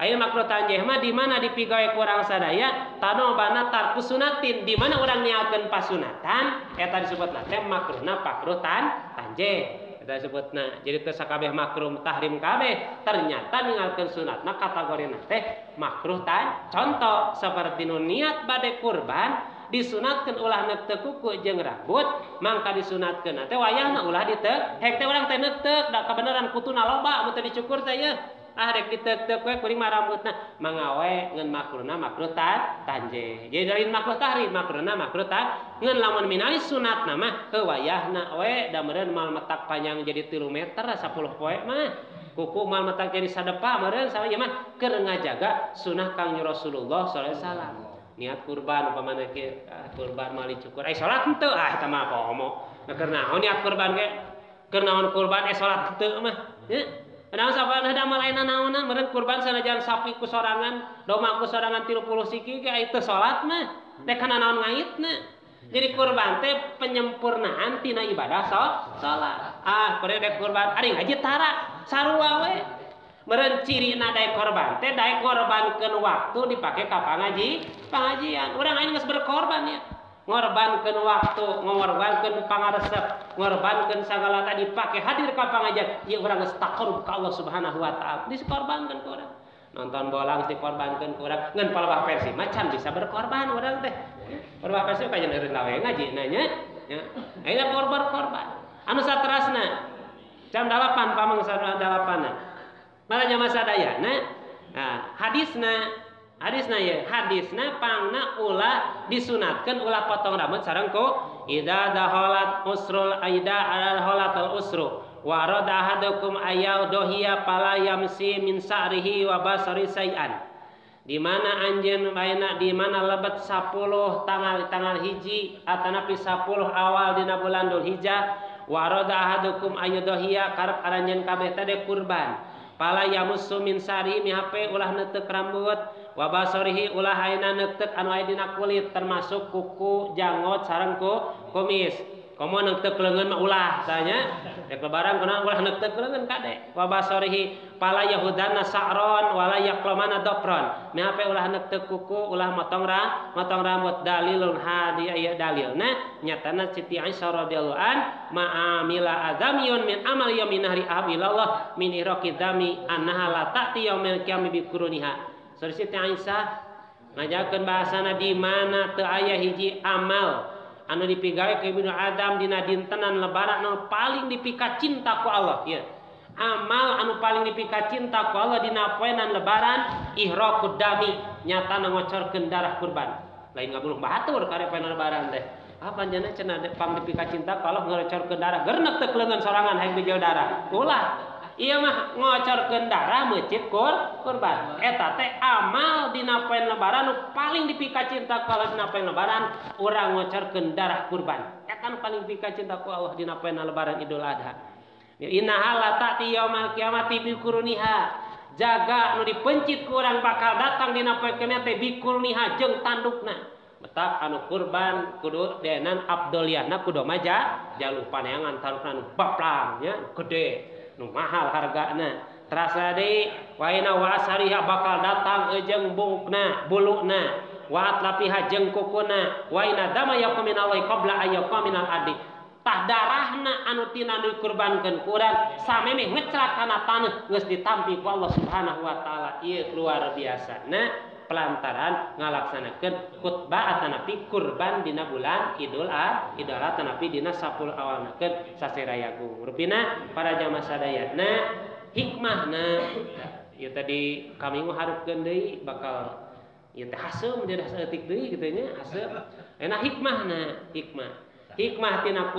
Aya makruh tanjih mah di mana dipigawe ku urang sadaya tanobana tarku sunatin, di mana urang niatkeun pasunatan, eta disebutna teh makruhna makruh tanjih. Eta disebutna jadi teu sakabeh makruh tahrim kabeh, ternyata ninggalkeun sunatna kategorina teh makruh contoh seperti nu niat bade kurban disunatkeun ulah neuteuk kuku jeung rambut mangka disunatkeun teh wayahna ulah diteuk hek teh urang teh neuteuk da kabeneran kutuna loba mun teu dicukur teh ye rek diteuk-teuk we kuring mah rambutna mangawe ngeun makruhna makruh tanjih. Jadi dari makruh tahrim makruhna makruh ngeun lamun minawi sunatna mah ke wayahna we da meureun mal metak panjang jadi 3 meter 10 poe mah kuku mal metak jadi sadepa meureun saha ieu mah keur ngajaga sunah Kang Rasulullah sallallahu alaihi wasallam. Niat kurban upamana kurban mali cukur salat henteu eta mah pomo keur naon niat kurban ge keur naon kurban salat henteu mah naon sabana da malaina naonan meureun kurban sanajan sapi ku sorangan domba ku sorangan 30 siki ge teu salat mah teh kana naon ngaitna. Jadi kurban teh penyempurnaan tina ibadah salat. Kudu dek kurban ari ngaji tara sarua we. Meureun cirina daek korban teh daek korbankeun waktu dipake ka pangajian. Urang aing geus berkorban ya. Ngorbankeun waktu, ngorbankeun pangaresep, ngorbankeun sagala tadi dipake hadir ka pangajian. Ieu urang geus taqarrub ka Allah Subhanahu wa taala. Dikorbankeun ku urang. Nonton bola geus dikorbankeun ku urang. Ngeun palebah versi macan bisa berkorban urang teh. Palebah versi kajen eureun lawe ngajina nya. Ya. Ayeuna korban. Anu saterasna jam 8 pamangsa 8. Malahnya masa dayana hadisna pangna ulah disunatkeun ulah potong rambut sareng ku idza dahalat usrul aida alal halatul usru wa arada ahadukum ayaudohiya fala yamsi min sa'rihi wa basari say'an. Di mana anjeun baina di mana lebet 10 tanggal hiji atanapi 10 awal dina bulan Dzulhijjah wa arada ahadukum ayaudohiya karep aranjeun kabeh teh kurban. Pala yamussu min sari mihape ulah neuteuk rambut wa basarihi ulah ayeuna neuteuk anu aya dina kulit termasuk kuku, janggot sareng kumis. komo neuk teu keleungeun mah ulah tanya. Dek lebaran kunaon ulah neuk teu keleungeun kade. Wa basarihi pala yahudana sa'ron wala yaqlamana dopron. Meh ape ulah neuk teu kuku ulah motong rambut dalilun hadi aya dalilna nyatana Siti Aisyah radhiyallahu an ma'amila adamiyun min amal yaumin hari abilallah min iraqidami annaha la ta'ti yaumil qiyamah bi quruniha. Siti Aisyah ngajakeun bahasana di mana teu aya hiji amal anu dipigawe ke Ibnu Adam dina dintenan lebaran anu paling dipika cinta ku Allah ya. Amal anu paling dipika cinta ku Allah dina poenan lebaran ihraqud dami nyatana ngocorkeun darah kurban. Lain ngabuluh batur kare poenan lebaran teh. Apa panjenengan cenah pam dipika cinta ku Allah ngocorkeun darah geurneuk teu keleungeun sorangan hayang bijil darah. Ulah ieu mah ngocorkeun darah meucit kurban. Eta teh amal dina poe lebaran nu paling dipika cinta ku Allah dina poe lebaran urang ngocorkeun darah kurban. Eta nu paling dipika cinta ku Allah dina poe lebaran Idul Adha. Innaha la ta'ti yaumal qiyamati bi quruniha. Jaga nu dipencit ku urang bakal datang dina poe kiamat teh bi quruniha jeung tandukna. Betak anu kurban kudu denan abdoliyahna kudu maja jaluh paneangan tarukna nu baplang nya gede. Nu mahal hargana terasa deui waina wa asariha bakal datang jeung bungkna buluna wa atlapiha jeung kukuna waina dama yaquminallahi qabla ayyaqaminal adi tah darahna anu tina dikurbankeun ku urang samemeh ngecrak kana taneuh geus ditampi ku Allah Subhanahu wa taala. Ieu luar biasana pelantaran ngalaksanakeun khutbah atanapi kurban dina bulan Idul Adha tanapi dina 10 awal nakeun sasiraya rupina para jamaah sadayana hikmahna ieu tadi kami ngaharupkeun deui bakal ieu teh haseum dia saeutik deui kitu nya haseum enak hikmah tina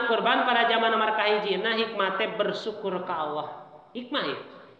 kurban para jamaah nomor kahijina hikmah teh bersyukur ka Allah.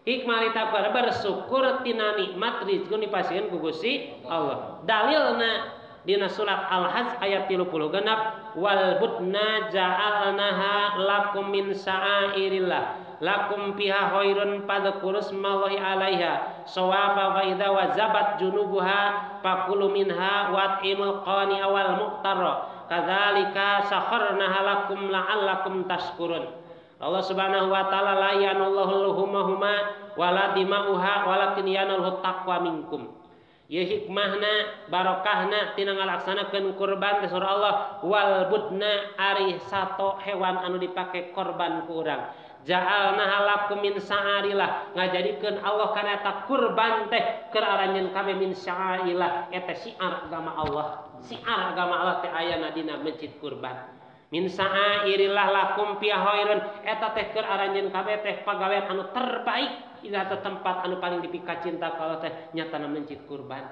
Hikmah lita bersyukur tina nikmat rizqun dipasieun ku Gusti Allah. Dalilna dina surat Al-Hajj ayat 30 genap wal budna ja'alnaha lakum min sa'airillah lakum fiha khairun fadhkurusmallahi 'alaiha sawaba wa idza wazabat junubuha faqulu minha wa'imul qani awal muqtarra kadzalika sakharnaha lakum la'allakum tashkurun. Allah Subhanahu wa taala la yanallahu luhumahuma wala dimauha walakin yanalhu taqwa minkum. Ye hikmahna barokahna tina ngalaksanakeun kurban teh surah Allah wal budna ari sato hewan anu dipake korban ku urang. Ja'alna lakum min sa'arillah ngajadikeun Allah kana eta kurban teh keur aranjeun kabeh min sa'arillah eta syiar agama Allah. Syiar agama Allah teh aya dina masjid kurban. Min sa'airillah lakum fi khairun eta teh keur aranjeun kabeh teh pagawean anu terbaik ina tempat anu paling dipika cinta ka Allah teh nyatana masjid kurban.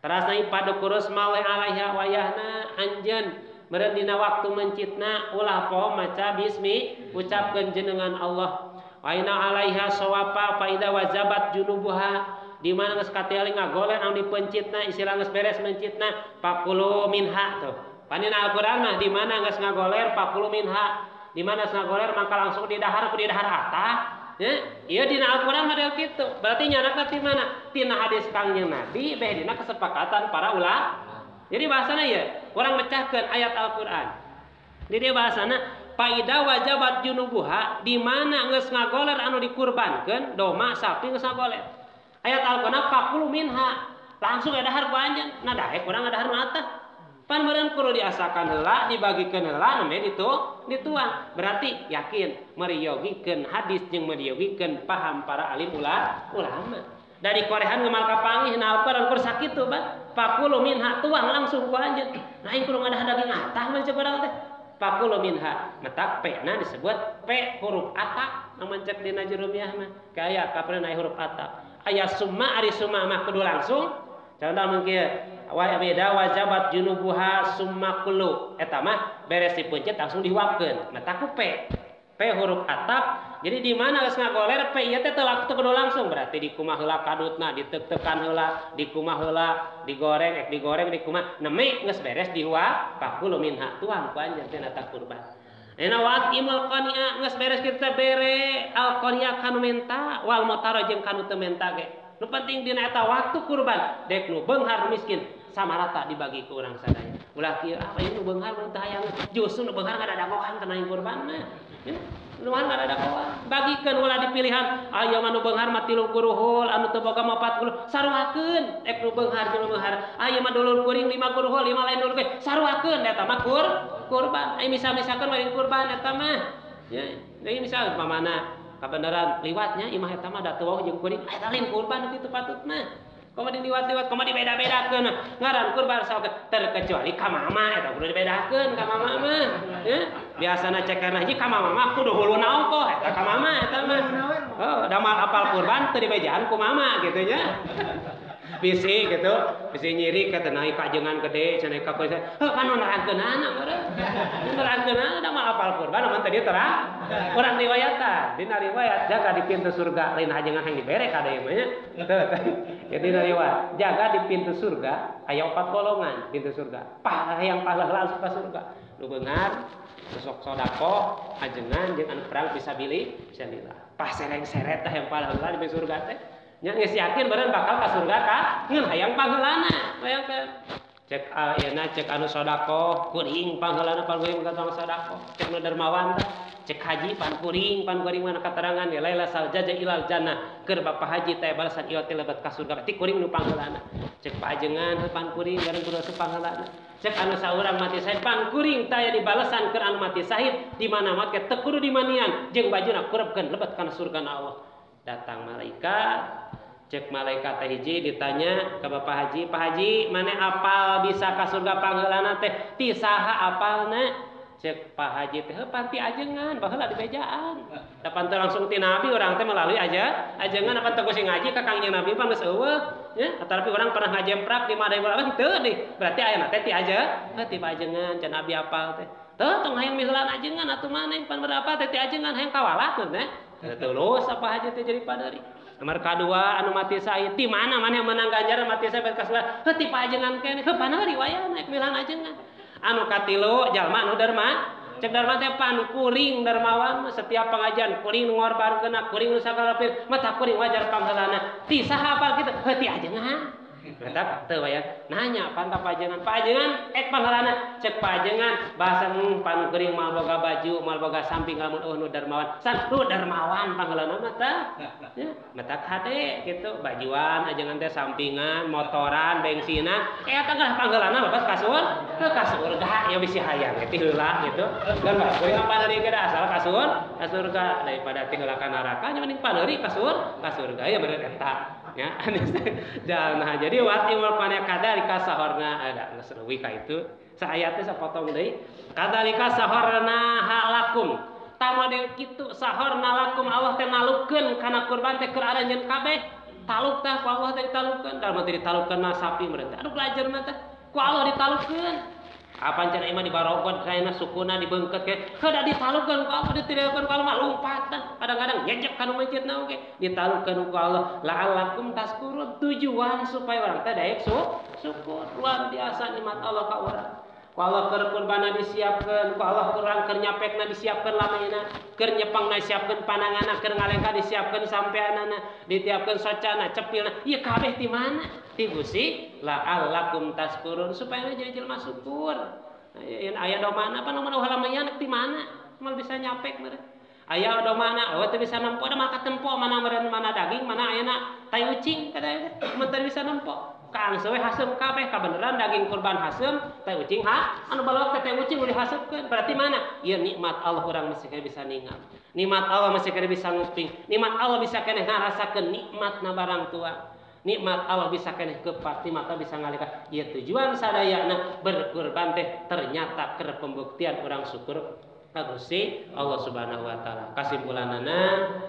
Terasna pada kurus mawe alaiha wayahna anjeun meureun dina waktu masjidna ulah poho maca bismi ucapkeun jenengan Allah. Wa inna alaiha sawapa fa idza wajabat junubuha di mana geus kateling ngagoler anu dipencitna istilah geus beres masjidna faqulu minha tuh. Panina Al-Qur'an mah di mana geus ngagoler faqulu minha, di mana geus ngagoler mangka langsung didahar ku didahar atah. Ya, ieu dina Al-Qur'an mah kitu. Berarti nyarakna ti mana? Tina hadis Kangjeng Nabi beh dina kesepakatan para ulama. Jadi bahasana ya, urang mecahkeun ayat Al-Qur'an. Jadi bahasana faida wajabat junubuha di mana geus ngagoler anu dikurbankeun doma sapi geus ngagoler. Ayat Al-Qur'an faqulu minha, langsung dahar ku anjeun. Nah daek urang ngadahar nu atah. Pan meureun kudu diasakan heula, dibagikeun heula namanya dituang. Berarti yakin meriyogikeun hadis jeung meriyogikeun paham para alim ulama. Dari korehan ngemal kapangih na Al-Qur'an kur sakitu ba. Faqulu minha tuang langsung ku anjeun. Nah aing kudu ngadah daging atah mah cek urang teh. Faqulu minha metak pe-na disebut pe huruf ataq namun cek dina jurumiah mah. Kaya kapreun aya huruf ataq. Aya summa ari summa mah kudu langsung. Contoh mungkin wa beda wajabat junubuha summa kullu eta mah beres dipencet langsung diuapkeun mata ku pe huruf atap. Jadi di mana geus ngagoler pe ieu teh teu kudu langsung berarti dikumaha heula kadutna diteuk-teukan heula dikumaha heula digoreng dikumaha neme geus beres diuap faqulu minha tuang ku anjeun teh eta kurban. Ena wat imul qani'a geus beres kita bere al qani'a kanu menta wal mutara jeung kanu teu menta ge. Nu penting dina eta waktu kurban dek nu beunghar miskin sama rata dibagi ke orang sadaya. Ulah kieu apa ieu nu beunghar mun teu hayang justru nu beunghar ngadagohan kana kurban mah. Ya. Nu beunghar ngadagohan. Bagikeun ulah dipilihan aya mah nu beunghar mah 30 hul, anu teu boga mah 40. Saruakeun ek nu beunghar jeung nu beunghar. Aya mah dulur kuring 50 hul, 5 lain dulur kuring. Saruakeun eta mah kurban. Ai misal-misalkeun lain kurban eta mah. Ya, deui misal pamana kabeneran liwatnya imah eta mah da teu jeung kuring. Eta lain kurban kitu patutna. Komo diliwat-liwat, komo dibeda-bedakeun. Ngaran kurban sok terkecuali ka mama eta kudu dibedakeun ka mama mah. Ya, biasana cekerna hiji ka mama mah kudu huluna ongkoh eta ka mama eta mah. Oh, da mal apal kurban teu dibejaan ku mama kitu nya. Bisi gitu, bisi nyiri kata naik kajengan gede, cenah ka kuliah. Heuh panu nerangkeunana meureun. Nerangkeunana da mah apal kurban mun tadi terang. Urang riwayatan, dina riwayat jaga di pintu surga lain hajengan yang dibere ka deui mah nya. Jadi riwayat jaga di pintu surga aya 4 golongan pintu surga. Hayang pahala langsung ka surga. Nu beungar sok sedekah, ajengan jeung anu perang fisabilillah. Pas sereng-seret teh yang pahala di pintu surga teh. Nya geus yakin beureun bakal ka surga ka ngeun hayang paheulana bayangkeun cek ayeuna cek anu sedekah kuring paheulana paling ka tukang sedekah cek nu dermawan teh cek haji pan kuring mana katerangan ya laila saljaja ilal jannah keur bapa haji teh balasan ieu teh lebet ka surga ti kuring nu paheulana cek pajengan pan kuring bareng kudu paheulana cek anu saurang mati sahid pan kuring teh aya dibalesan keur anu mati sahid di mana make teu kudu dimanian jeung bajuna kurepkeun lebet kana surga Allah. Datang malaikat, cek malaikat teh hiji ditanya ke Bapak Haji, Pak Haji, mana apal bisa ka surga pangheulana teh? Ti saha apalna? Cek Pak Haji teh heupan ti ajengan, baheula di bejaan. Dapan teh langsung ti Nabi urang teh melalui ajengan apa teh kusi ngaji ka Kangjeng Nabi pan geus eueuh, nya. Tapi urang pernah ngajemprak di madai urang teu deui. Berarti ayeuna teh ti ti ajengan can Nabi apal teh. Teu tong hayang miheula ajengan atuh maneh pan berapa teh ti ajengan hayang kawalat teh. Terus apa haji teh jadi padari. Nomor kedua anu mati sahid ti mana yang menang ganjaran mati sahid ka surga. Heuh ti pajengan keneh. Heuh panah riwayatna ek milan ajengan. Anu katilu jalma anu derma. Cek derma teh pan kuring dermawan setiap pengajian kuring ngorbankeun kuring nu sagala pir mata kuring wajar pangheulana. Ti saha apal kitu? Heuh ti ajengan. Mantap teu aya nanya pan ka pajengan ek pangheulana cek pajengan bahasa pan kuring mal boga baju mal boga samping lamun nu dermawan san nu dermawan pangheulana mah tah ya mata kade kitu bajuan ajengan teh sampingan motoran bensinan eta geus pangheulana babas ka surga ya bisi hayang teh heula gitu kan kuring apa deui geus asal ka surga daripada teh heula ka neraka nya mending paneuri ka surga ya bener eta ya jangan jadi wati wal pana kadalika sahorna ada ngesruwi ka itu saayatnya sapotong deui kadalika sahorna halakum tama deui kitu sahorna lakum Allah teh nalukeun kana kurban teh keur aranjeun kabeh taluk teh ku Allah teh ditalukeun da mah teh ditalukeun mah sapi meureun aduh belajar mah teh ku Allah ditalukeun apa cenah imah dibarogot kaina sukuna dibeungkeut ke heuda ditalukeun ku Allah ditilukeun ku Allah mah lompat kadang-kadang nyejek kana masjidna oge ditalukeun ku Allah la'allakum tazkurun tujuan supaya urang teh daek syukur luar biasa nikmat Allah ka urang ku Allah keur kurbana disiapkeun ku Allah urang keur nyapekna disiapkeun lamena keur nyepangna disiapkeun pananganna keur ngalengka disiapkeun sampeanana ditiapkeun socana cepilna ieu kabeh ti mana ti Gusti la'allakum tazkurun supaya jadi jelema syukur. Aya domana apa nomor halaman ti mana mal bisa nyapek meureun. Aya domana teu bisa nempo da maka tempo mana meureun mana daging mana ayeuna tai ucing kada mun teu bisa nempo. Kaangse we haseum kabeh kabeneran daging kurban haseum tai ucing anu balok tai ucing udah dihaseupkeun berarti mana? Ieu nikmat Allah urang mesti bisa ningal. Nikmat Allah mesti bisa nguping. Nikmat Allah bisa keneh ngarasakeun nikmatna barang tua. Nikmat Allah bisa keneh kepat mata bisa ngalika ieu tujuan sadayana berkurban teh ternyata keur pembuktian urang syukur ka Gusti Allah Subhanahu wa taala. Kasimpulanana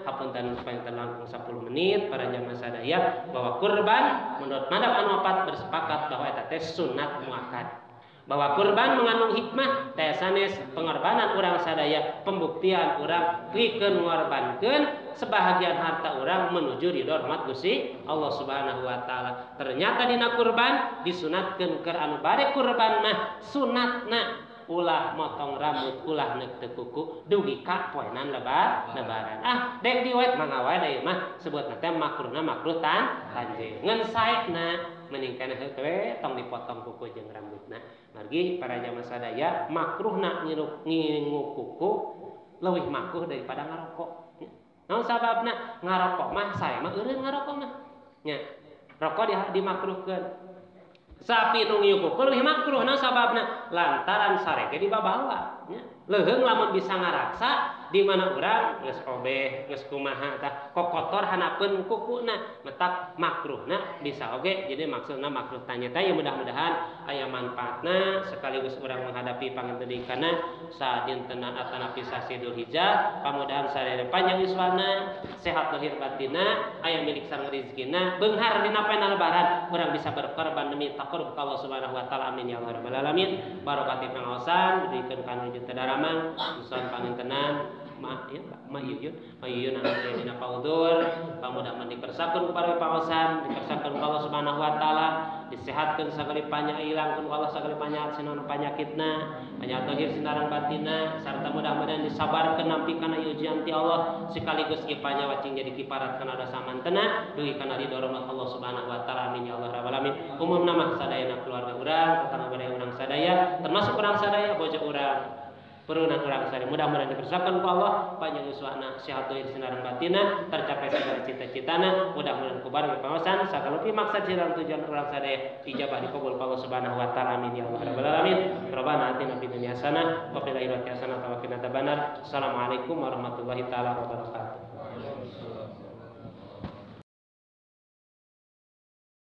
hapunten panjang langkung 10 menit para jamaah sadaya bahwa kurban menurut madzhab anu opat bersepakat bahwa eta teh sunat muakkad. Bahwa kurban mengandung hikmah teh sanes pengorbanan urang sadaya pembuktian urang pikeun ngorbankeun sebahagian harta urang menuju ridho rahmat Gusti Allah Subhanahu wa taala. Ternyata dina kurban disunatkeun keur anu bade kurban mah sunatna ulah motong rambut ulah neuk teu kuku dugi ka poenan lebaran. Dek diwet mangga wae deui mah sebutna teh makruhna makruh tanjing. Ngan saena mending kana heukewe tong dipotong kuku jeung rambutna. Margi para jamaah sadaya makruhna ngingu kuku leuwih makruh daripada ngarokok. Naon sababna? Ngarokok mah sae mah eureun ngarokok mah. Nya, rokok dimakruhkeun. Sapi nu ngiu kuku leuwih makruh naon sababna? Lantaran sarege dibabawa nya. Leuheung lamun bisa ngaraksa di mana urang geus obeh, geus kumaha tah kokotor hanapeun kukuna, metak makruhna bisa oge. Jadi maksudna makruh tanya teh mudah-mudahan aya manfaatna sekaligus urang menghadapi pangintendikanna sadintenan atanapi sasi Dzulhijjah. Pamudahan sadaya panjang yuswana, sehat lahir batinna, aya milik sareng rezekina, beunghar dina poe lebaran urang bisa berkorban demi taqarrub ka Allah Subhanahu wa taala. Amin ya rabbal alamin. Barokati pangaosan diberikan kanuju tadaramang musan pangintenan Ma'iyun anu dina paudur, pamudahan dikersakeun kepada pangosan, dikersakeun Allah Subhanahu wa taala, disehatkeun sagali panyakit, ilangkeun Allah sagali panyakit sinaon panyakitna, panyakit lahir sinaran batinna, sarta mudah-mudahan disabarkeun nampi kana ujian ti Allah sekaligus ieu panyawacing jadi kiparat kana dosa mantena dugi kana ridho rahmat Allah Subhanahu wa taala. Amin ya Allah rabbal alamin. Umumna mah sadayana keluarga urang, tetangga badaya urang sadaya, termasuk urang sadaya bojo urang. Perunan urang sadaya mudah-mudahan diberkahan ku Allah, panjang uswahna, sehat lahir sinaran batinna, tercapai segala cita-citana, mudah-mudahan ku bareng pangosan sakalopi maksud sirang tujuan urang sadaya ijabah dikabul Allah Subhanahu wa taala. Amin ya Allah rabbal alamin. Rabbana atina fid dunya hasanah wa fil akhirati hasanah wa qina adzabannar. Assalamualaikum warahmatullahi taala wabarakatuh.